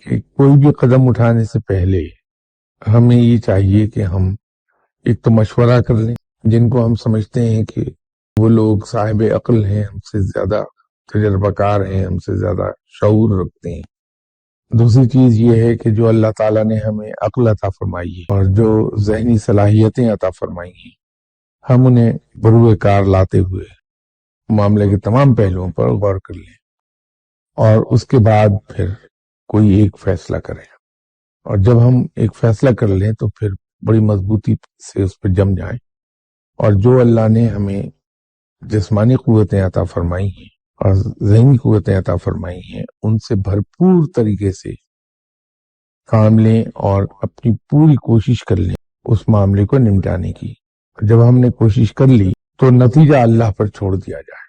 कि कोई भी कदम उठाने से पहले हमें ये चाहिए कि हम एक तो मशवरा कर लें, जिनको हम समझते हैं कि वो लोग साहिब अक्ल हैं, हमसे ज्यादा तजर्बाकार हैं, हमसे ज्यादा शऊर रखते हैं। दूसरी चीज ये है कि जो अल्लाह ताला ने हमें अक्ल अता फरमाई है और जो जहनी सलाहियतें अता फरमाई हैं, हम उन्हें बरूए कार लाते हुए मामले के तमाम पहलुओं पर गौर कर लें और उसके बाद फिर कोई एक फैसला करें। और जब हम एक फैसला कर लें तो फिर बड़ी मजबूती से उस पर जम जाएं और जो अल्लाह ने हमें जिस्मानी कुव्वतें अता फरमाई हैं और ज़हनी कुव्वतें अता फरमाई हैं, उनसे भरपूर तरीके से काम लें और अपनी पूरी कोशिश कर लें उस मामले को निपटाने की। जब हमने कोशिश कर ली तो नतीजा अल्लाह पर छोड़ दिया जाए।